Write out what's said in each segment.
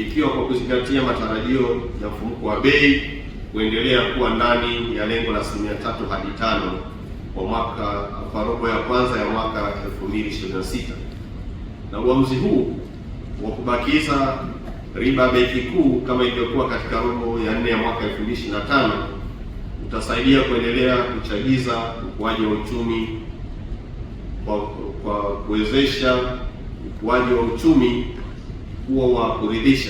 kufikiwa kwa kuzingatia matarajio ya mfumuko wa bei kuendelea kuwa ndani ya lengo la 3 hadi 5 kwa robo ya kwanza ya mwaka 2026. Na uamuzi huu wa kubakiza riba benki kuu kama ilivyokuwa katika robo ya 4 ya mwaka 2025 utasaidia kuendelea kuchagiza ukuaji wa uchumi kwa kuwezesha ukuaji wa uchumi kuwa wa kuridhisha.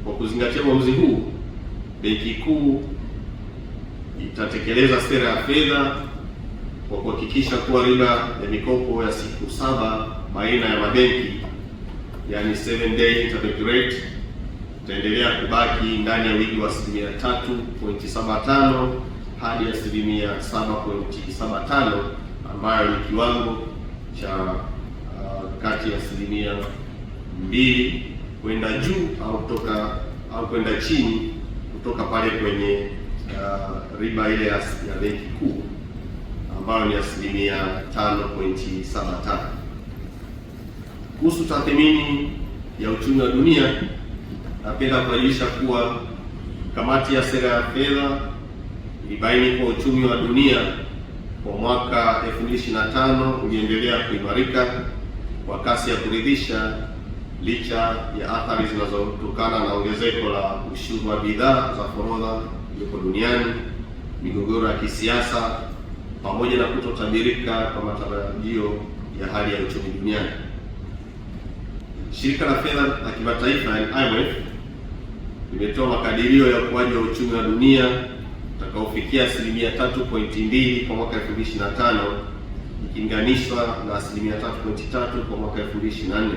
Kwa kuzingatia uamuzi huu, benki kuu itatekeleza sera ya fedha kwa kuhakikisha kuwa riba ya mikopo ya siku 7 baina ya mabenki, yani 7-day interbank rate, itaendelea kubaki ndani ya wigi wa 3.75 hadi 7.75, ambayo ni kiwango cha kati ya 2 kwenda juu au kwenda chini kutoka pale kwenye riba ile ya benki kuu ambayo ni 5.75. Kuhusu tathmini ya uchumi wa dunia, napenda kujulisha kuwa kamati ya sera ya fedha ilibaini kuwa uchumi wa dunia kwa mwaka 2025 uliendelea kuimarika kwa kasi ya kuridhisha licha ya athari zinazotokana na ongezeko la ushuru wa bidhaa za forodha iliyoko duniani, migogoro ya kisiasa, pamoja na kutotabirika kwa matarajio ya hali ya uchumi duniani. Shirika la fedha la kimataifa IMF limetoa makadirio ya ukuaji wa uchumi wa dunia utakaofikia 3.2 kwa mwaka 2025 ikilinganishwa na 3.3 kwa mwaka 2024,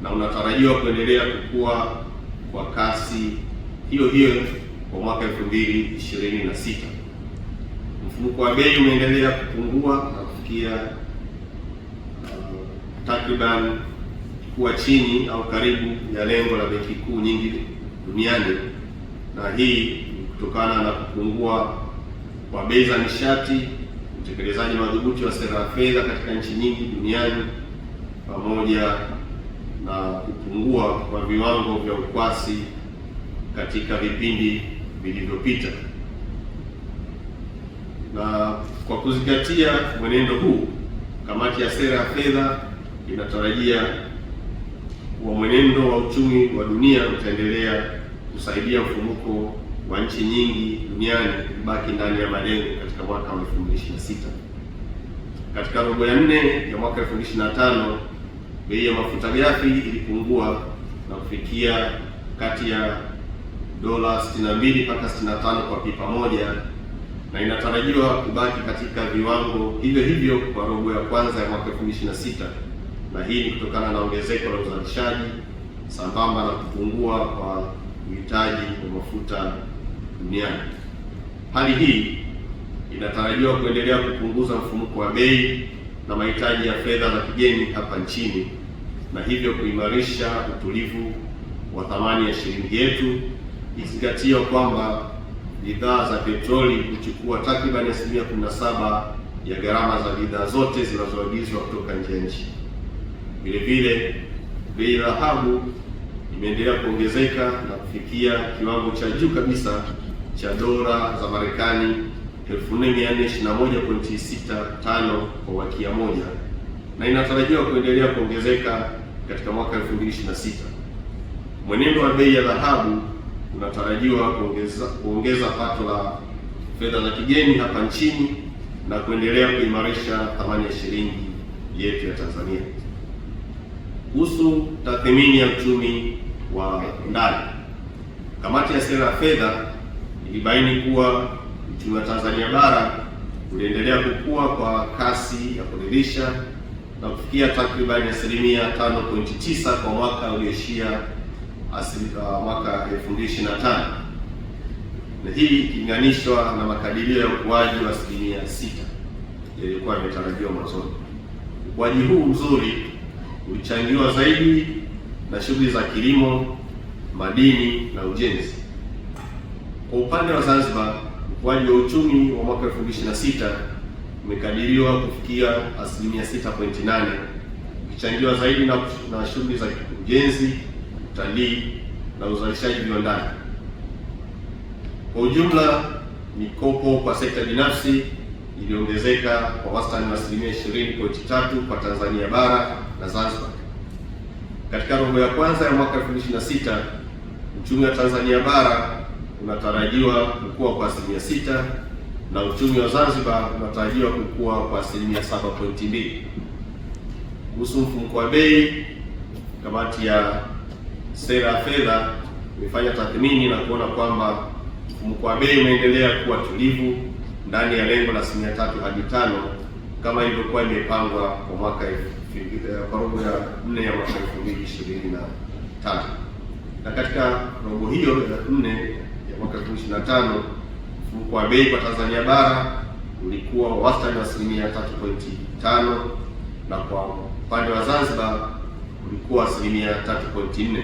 na unatarajiwa kuendelea kukua kwa kasi hiyo hiyo kwa mwaka 2026. Mfumuko wa bei umeendelea kupungua na kufikia takriban kuwa chini au karibu ya lengo la benki kuu nyingi duniani, na hii ni kutokana na kupungua kwa bei za nishati, utekelezaji madhubuti wa sera ya fedha katika nchi nyingi duniani, pamoja na kupungua kwa viwango vya ukwasi katika vipindi vilivyopita. Na kwa kuzingatia mwenendo huu, kamati ya sera ya fedha inatarajia kuwa mwenendo wa uchumi wa dunia utaendelea kusaidia mfumuko wa nchi nyingi duniani kubaki ndani ya malengo katika mwaka wa 2026. Katika robo ya 4 ya mwaka 2025, bei ya mafuta ghafi ilipungua na kufikia kati ya dola 62 mpaka 65 kwa pipa moja, na inatarajiwa kubaki katika viwango hivyo hivyo kwa robo ya kwanza ya mwaka 2026, na hii ni kutokana na ongezeko la uzalishaji sambamba na kupungua kwa uhitaji wa mafuta duniani. Hali hii inatarajiwa kuendelea kupunguza mfumuko wa bei na mahitaji ya fedha za kigeni hapa nchini, na hivyo kuimarisha utulivu wa thamani ya shilingi yetu, ikizingatiwa kwamba bidhaa za petroli huchukua takriban 17% ya gharama za bidhaa zote zinazoagizwa kutoka nje ya nchi. Vile vile bei ya dhahabu imeendelea kuongezeka na kufikia kiwango cha juu kabisa cha dola za Marekani 4421.65 kwa wakia moja, na inatarajiwa kuendelea kuongezeka katika mwaka 2026. Mwenendo wa bei ya dhahabu unatarajiwa kuongeza pato la fedha za kigeni hapa nchini na kuendelea kuimarisha thamani ya shilingi yetu ya Tanzania. Kuhusu tathmini ya uchumi wa ndani, kamati ya sera ya fedha ilibaini kuwa uchumi wa Tanzania bara uliendelea kukua kwa kasi ya kuridhisha na kufikia takriban 5.9 kwa mwaka ulioishia mwaka 2025, na hii ikilinganishwa na makadirio ya ukuaji wa 6% yaliyokuwa yametarajiwa mwanzoni. Ukuaji huu mzuri ulichangiwa zaidi na shughuli za kilimo, madini na ujenzi. Kwa upande wa Zanzibar, ukuaji wa uchumi wa mwaka 2026 umekadiriwa kufikia 6.8, ukichangiwa zaidi na shughuli za ujenzi, utalii na uzalishaji viwandani. Kwa ujumla, mikopo kwa sekta binafsi iliongezeka kwa wastani wa 20.3% kwa Tanzania bara na Zanzibar. Katika robo ya kwanza ya mwaka 2026, uchumi wa Tanzania bara unatarajiwa kukua kwa 6% na uchumi wa Zanzibar unatarajiwa kukua kwa 7.2%. Kuhusu mfumuko wa bei, kamati ya sera ya fedha imefanya tathmini na kuona kwamba mfumuko wa bei umeendelea kuwa tulivu ndani ya lengo la 3 hadi 5 kama ilivyokuwa imepangwa kwa mwaka robo ya 4 ya mwaka 2025. Na katika robo hiyo ya 4 ya mwaka 2025, mfumuko wa bei kwa Tanzania bara ulikuwa wastani wa 3.5 na kwa upande wa Zanzibar ulikuwa 3.4.